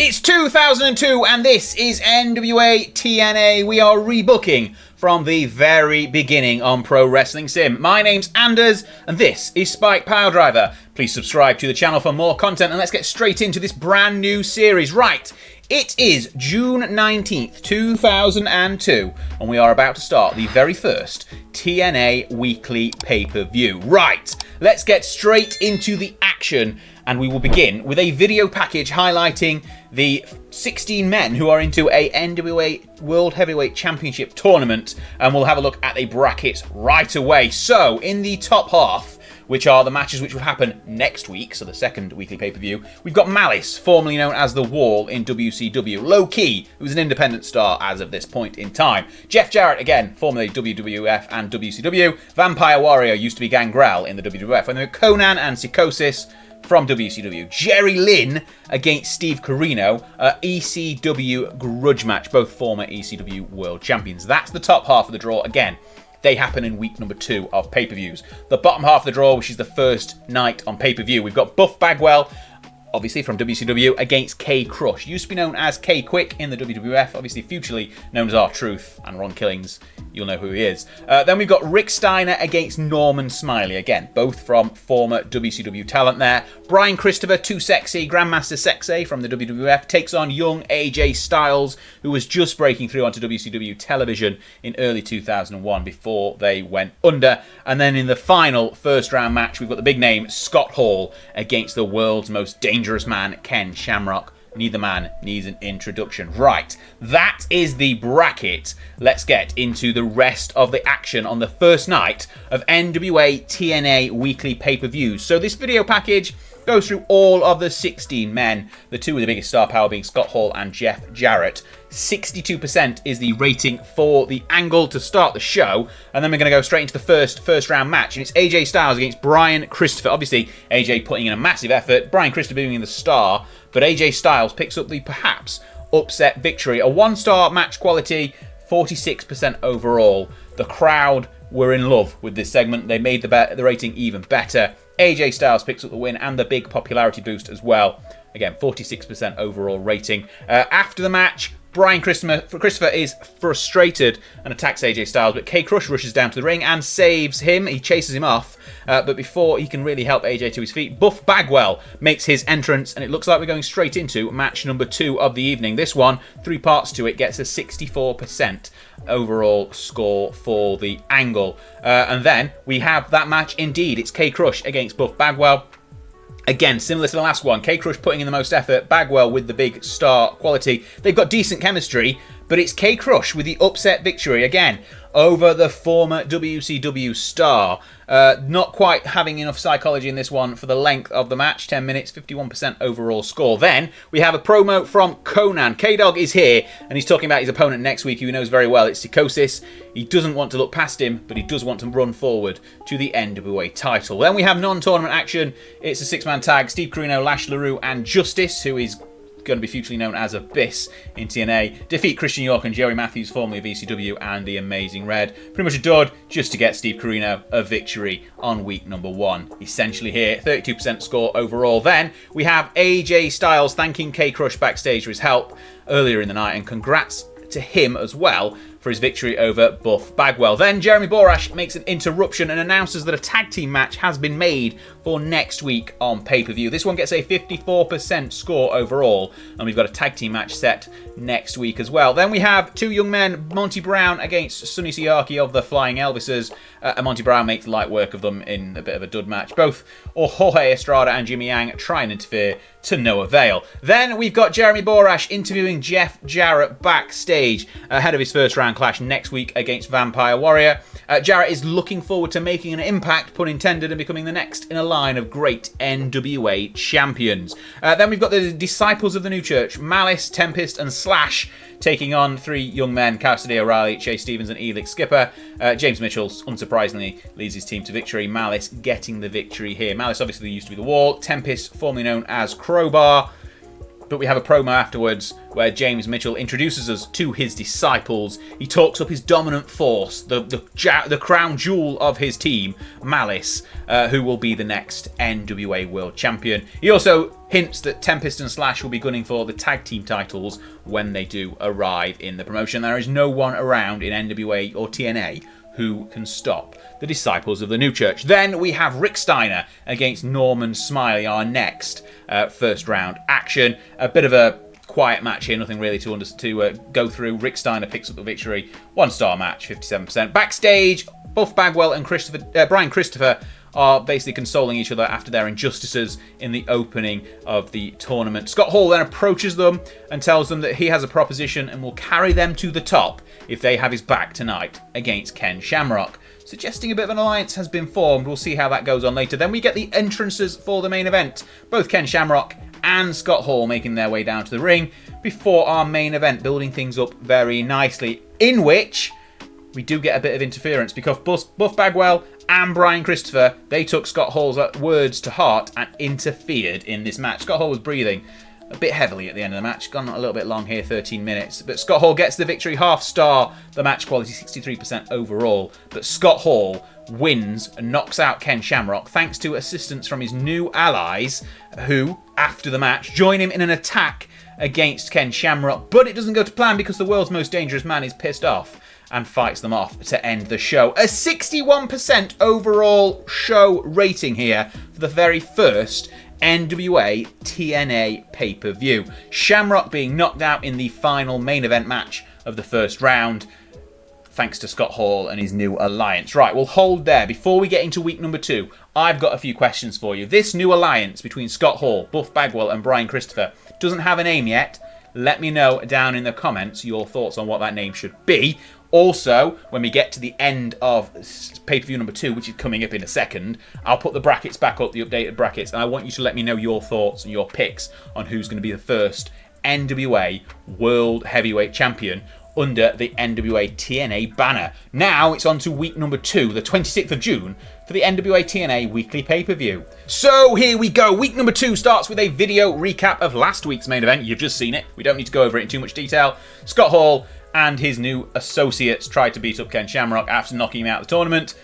It's 2002 and this is NWA TNA. We are rebooking from the very beginning on Pro Wrestling Sim. My name's Anders and this is Spike Piledriver. Please subscribe to the channel for more content and let's get straight into this brand new series. Right, it is June 19th, 2002 and we are about to start the very first TNA weekly pay-per-view. Right, let's get straight into the action. And we will begin with a video package highlighting the 16 men who are into a NWA World Heavyweight Championship tournament. And we'll have a look at the brackets right away. So, in the top half, which are the matches which will happen next week, so the second weekly pay-per-view, we've got Malice, formerly known as The Wall in WCW. Low Key, who's an independent star as of this point in time. Jeff Jarrett, again, formerly WWF and WCW. Vampire Warrior, used to be Gangrel in the WWF. And then Conan and Psychosis from WCW. Jerry Lynn against Steve Corino, ECW grudge match, both former ECW world champions. That's the top half of the draw. Again, they happen in week number 2 of pay-per-views. The bottom half of the draw, which is the first night on pay-per-view, we've got Buff Bagwell, obviously from WCW, against K Crush. Used to be known as K Quick in the WWF, obviously futurely known as R-Truth, and Ron Killings, you'll know who he is. Then we've got Rick Steiner against Norman Smiley, again, both from former WCW talent there. Brian Christopher, Too Sexy, Grandmaster Sexay from the WWF, takes on young AJ Styles, who was just breaking through onto WCW television in early 2001 before they went under. And then in the final first round match, we've got the big name Scott Hall against the world's most dangerous man, Ken Shamrock. Neither man needs an introduction. Right, that is the bracket. Let's get into the rest of the action on the first night of NWA TNA weekly pay-per-views. So this video package goes through all of the 16 men, the two with the biggest star power being Scott Hall and Jeff Jarrett. 62% is the rating for the angle to start the show, and then we're going to go straight into the first round match, and it's AJ Styles against Brian Christopher. Obviously, AJ putting in a massive effort, Brian Christopher being the star, but AJ Styles picks up the perhaps upset victory. A 1-star match quality, 46% overall. The crowd were in love with this segment. They made the rating even better. AJ Styles picks up the win and the big popularity boost as well. Again, 46% overall rating. After the match, Brian Christopher is frustrated and attacks AJ Styles, but K Crush rushes down to the ring and saves him. He chases him off, but before he can really help AJ to his feet, Buff Bagwell makes his entrance, and it looks like we're going straight into match number 2 of the evening. This one, 3 parts to it, gets a 64% overall score for the angle. And then we have that match indeed. It's K Crush against Buff Bagwell. Again, similar to the last one, K Crush putting in the most effort, Bagwell with the big star quality. They've got decent chemistry, but it's K Crush with the upset victory again over the former WCW star. Not quite having enough psychology in this one for the length of the match. 10 minutes, 51% overall score. Then we have a promo from Conan. K-Dog is here and he's talking about his opponent next week, who he knows very well. It's Psychosis. He doesn't want to look past him, but he does want to run forward to the NWA title. Then we have non-tournament action. It's a 6-man tag. Steve Corino, Lash LaRue and Justice, who is going to be futurely known as Abyss in TNA, defeat Christian York and Jerry Matthews, formerly of ECW, and the Amazing Red. Pretty much a dud just to get Steve Corino a victory on week number 1. Essentially here, 32% score overall. Then we have AJ Styles thanking K Crush backstage for his help earlier in the night, and congrats to him as well for his victory over Buff Bagwell. Then Jeremy Borash makes an interruption and announces that a tag team match has been made for next week on pay-per-view. This one gets a 54% score overall, and we've got a tag team match set next week as well. Then we have 2 young men, Monty Brown against Sonny Siaki of the Flying Elvises. Monty Brown makes light work of them in a bit of a dud match. Both Jorge Estrada and Jimmy Yang try and interfere to no avail. Then we've got Jeremy Borash interviewing Jeff Jarrett backstage ahead of his first round clash next week against Vampire Warrior. Jarrett is looking forward to making an impact, pun intended, and becoming the next in a line of great NWA champions. Then we've got the Disciples of the New Church, Malice, Tempest and Slash, taking on 3 young men, Cassidy O'Reilly, Chase Stevens and Elix Skipper. James Mitchell, unsurprisingly, leads his team to victory. Malice getting the victory here. Malice obviously used to be The Wall. Tempest, formerly known as Crowbar. But we have a promo afterwards where James Mitchell introduces us to his disciples. He talks up his dominant force, the crown jewel of his team, Malice, who will be the next NWA World Champion. He also hints that Tempest and Slash will be gunning for the tag team titles when they do arrive in the promotion. There is no one around in NWA or TNA who can stop the disciples of the new church. Then we have Rick Steiner against Norman Smiley, our next first round action. A bit of a quiet match here, nothing really to go through. Rick Steiner picks up the victory. 1-star match, 57%. Backstage, Buff Bagwell and Brian Christopher are basically consoling each other after their injustices in the opening of the tournament. Scott Hall then approaches them and tells them that he has a proposition and will carry them to the top if they have his back tonight against Ken Shamrock, suggesting a bit of an alliance has been formed. We'll see how that goes on later. Then we get the entrances for the main event. Both Ken Shamrock and Scott Hall making their way down to the ring before our main event, building things up very nicely, in which we do get a bit of interference because Buff Bagwell and Brian Christopher, they took Scott Hall's words to heart and interfered in this match. Scott Hall was breathing a bit heavily at the end of the match. Gone a little bit long here, 13 minutes. But Scott Hall gets the victory, half-star. The match quality, 63% overall. But Scott Hall wins and knocks out Ken Shamrock thanks to assistance from his new allies who, after the match, join him in an attack against Ken Shamrock. But it doesn't go to plan because the world's most dangerous man is pissed off and fights them off to end the show. A 61% overall show rating here for the very first NWA TNA pay-per-view. Shamrock being knocked out in the final main event match of the first round, thanks to Scott Hall and his new alliance. Right, we'll hold there. Before we get into week number 2, I've got a few questions for you. This new alliance between Scott Hall, Buff Bagwell and Brian Christopher doesn't have a name yet. Let me know down in the comments your thoughts on what that name should be. Also, when we get to the end of pay-per-view number 2, which is coming up in a second, I'll put the brackets back up, the updated brackets, and I want you to let me know your thoughts and your picks on who's going to be the first NWA World Heavyweight Champion under the NWA TNA banner. Now it's on to week number 2, the 26th of June, for the NWA TNA weekly pay-per-view. So here we go. Week number 2 starts with a video recap of last week's main event. You've just seen it. We don't need to go over it in too much detail. Scott Hall and his new associates tried to beat up Ken Shamrock after knocking him out of the tournament.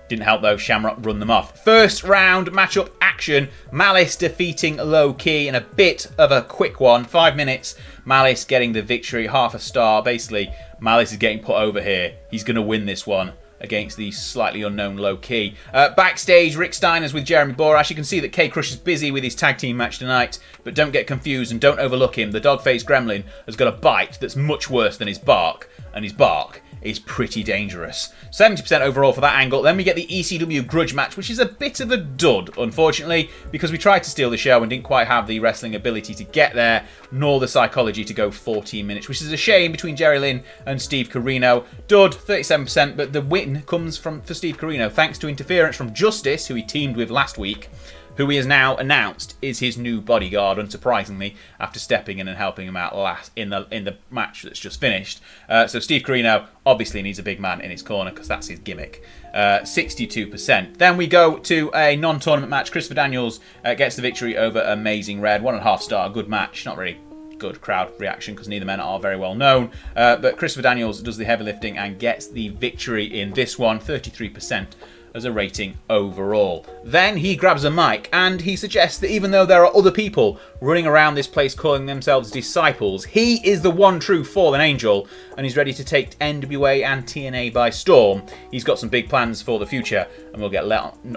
Didn't help though, Shamrock run them off. First round matchup action, Malice defeating Low Key in a bit of a quick one. 5 minutes, Malice getting the victory, half a star. Basically, Malice is getting put over here. He's going to win this one against the slightly unknown Low Key. Backstage, Rick Steiner's with Jeremy Borash. You can see that K-Crush is busy with his tag team match tonight, but don't get confused and don't overlook him. The dog-faced gremlin has got a bite that's much worse than his bark, and his bark is pretty dangerous. 70% overall for that angle. Then we get the ECW grudge match, which is a bit of a dud, unfortunately, because we tried to steal the show and didn't quite have the wrestling ability to get there, nor the psychology to go 14 minutes, which is a shame between Jerry Lynn and Steve Corino. Dud, 37%, but the win comes for Steve Corino thanks to interference from Justice, who he teamed with last week, who he has now announced is his new bodyguard, unsurprisingly, after stepping in and helping him out last in the match that's just finished. So Steve Corino obviously needs a big man in his corner because that's his gimmick. 62%. Then we go to a non-tournament match. Christopher Daniels gets the victory over Amazing Red. 1.5 star, good match. Not really good crowd reaction because neither men are very well known. But Christopher Daniels does the heavy lifting and gets the victory in this one. 33%. As a rating overall. Then he grabs a mic and he suggests that even though there are other people running around this place calling themselves disciples, he is the one true fallen angel and he's ready to take NWA and TNA by storm. He's got some big plans for the future and we'll get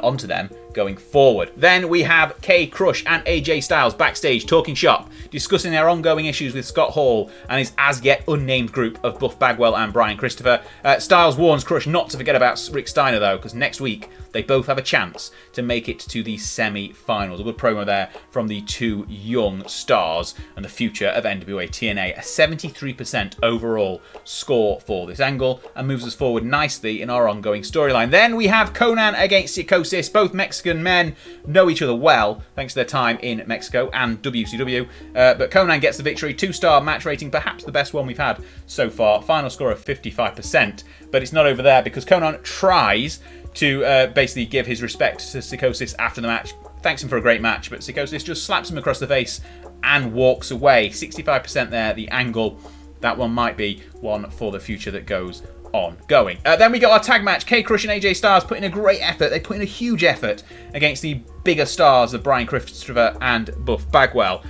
onto them going forward. Then we have K-Crush and AJ Styles backstage talking shop, discussing their ongoing issues with Scott Hall and his as yet unnamed group of Buff Bagwell and Brian Christopher. Styles warns Crush not to forget about Rick Steiner though, because next week they both have a chance to make it to the semi-finals. A good promo there from the two young stars and the future of NWA TNA. A 73% overall score for this angle and moves us forward nicely in our ongoing storyline. Then we have Conan against Psychosis. Both Mexican men know each other well thanks to their time in Mexico and WCW. But Conan gets the victory. 2-star match rating, perhaps the best one we've had so far. Final score of 55%. But it's not over there because Conan tries to basically give his respect to Psychosis after the match. Thanks him for a great match, but Psychosis just slaps him across the face and walks away. 65% there, the angle. That one might be one for the future that goes ongoing. Then we got our tag match. K-Crush and AJ Styles put in a great effort. They put in a huge effort against the bigger stars of Brian Christopher and Buff Bagwell.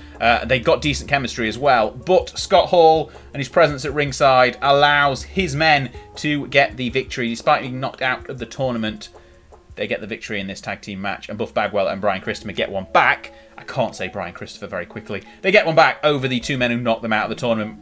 They got decent chemistry as well, but Scott Hall and his presence at ringside allows his men to get the victory. Despite being knocked out of the tournament, they get the victory in this tag team match, and Buff Bagwell and Brian Christopher get one back. I can't say Brian Christopher very quickly. They get one back over the two men who knocked them out of the tournament.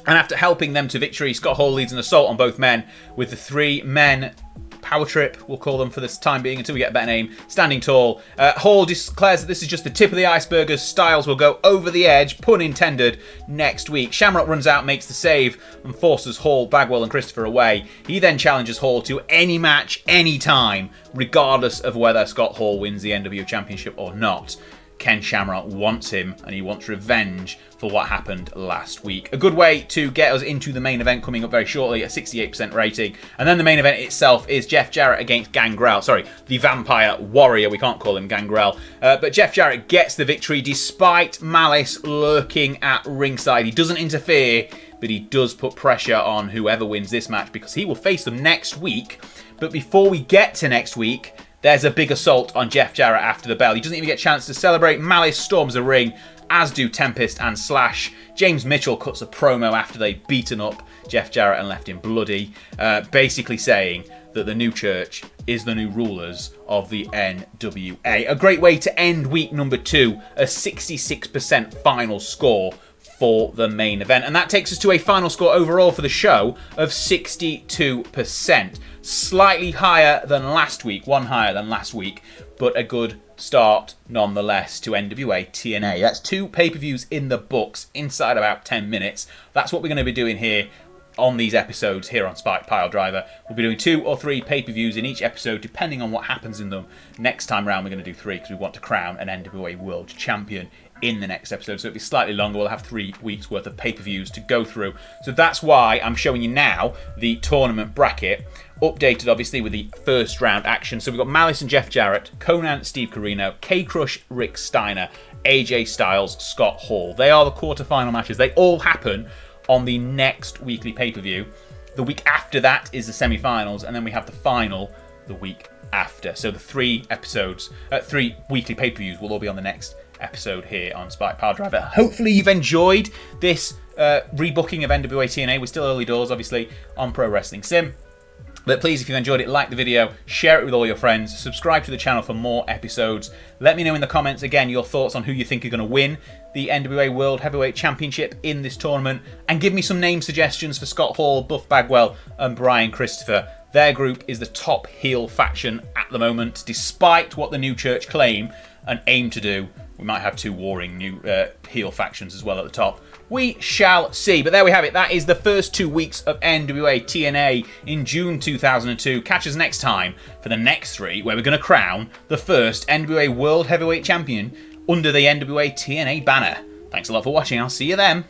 And after helping them to victory, Scott Hall leads an assault on both men with the three men power trip, we'll call them for this time being until we get a better name, standing tall. Hall declares that this is just the tip of the iceberg as Styles will go over the edge, pun intended, next week. Shamrock runs out, makes the save, and forces Hall, Bagwell and Christopher away. He then challenges Hall to any match, any time, regardless of whether Scott Hall wins the NWA Championship or not. Ken Shamrock wants him, and he wants revenge for what happened last week. A good way to get us into the main event coming up very shortly, a 68% rating. And then the main event itself is Jeff Jarrett against Gangrel. Sorry, the Vampire Warrior. We can't call him Gangrel. But Jeff Jarrett gets the victory despite Malice lurking at ringside. He doesn't interfere, but he does put pressure on whoever wins this match because he will face them next week. But before we get to next week, there's a big assault on Jeff Jarrett after the bell. He doesn't even get a chance to celebrate. Malice storms the ring, as do Tempest and Slash. James Mitchell cuts a promo after they've beaten up Jeff Jarrett and left him bloody, basically saying that the new church is the new rulers of the NWA. A great way to end week number 2, a 66% final score for the main event. And that takes us to a final score overall for the show of 62%. Slightly higher than last week, one higher than last week, but a good start nonetheless to NWA TNA. That's 2 pay-per-views in the books inside about 10 minutes. That's what we're going to be doing here on these episodes here on Spike Piledriver. We'll be doing 2 or 3 pay-per-views in each episode depending on what happens in them. Next time round we're going to do 3 because we want to crown an NWA World Champion in the next episode, so it'll be slightly longer. We'll have 3 weeks worth of pay-per-views to go through. So that's why I'm showing you now the tournament bracket, updated obviously with the first round action. So we've got Malice and Jeff Jarrett, Conan, Steve Corino, K-Crush, Rick Steiner, AJ Styles, Scott Hall. They are the quarterfinal matches. They all happen on the next weekly pay-per-view. The week after that is the semi-finals, and then we have the final the week after. So the 3 episodes, 3 weekly pay-per-views will all be on the next episode here on Spike Piledriver. Hopefully you've enjoyed this rebooking of NWA TNA. We're still early doors, obviously, on Pro Wrestling Sim. But please, if you've enjoyed it, like the video, share it with all your friends, subscribe to the channel for more episodes. Let me know in the comments, again, your thoughts on who you think are going to win the NWA World Heavyweight Championship in this tournament. And give me some name suggestions for Scott Hall, Buff Bagwell and Brian Christopher. Their group is the top heel faction at the moment, despite what the New Church claim and aim to do. We might have 2 warring new heel factions as well at the top. We shall see. But there we have it. That is the first 2 weeks of NWA TNA in June 2002. Catch us next time for the next 3, where we're going to crown the first NWA World Heavyweight Champion under the NWA TNA banner. Thanks a lot for watching. I'll see you then.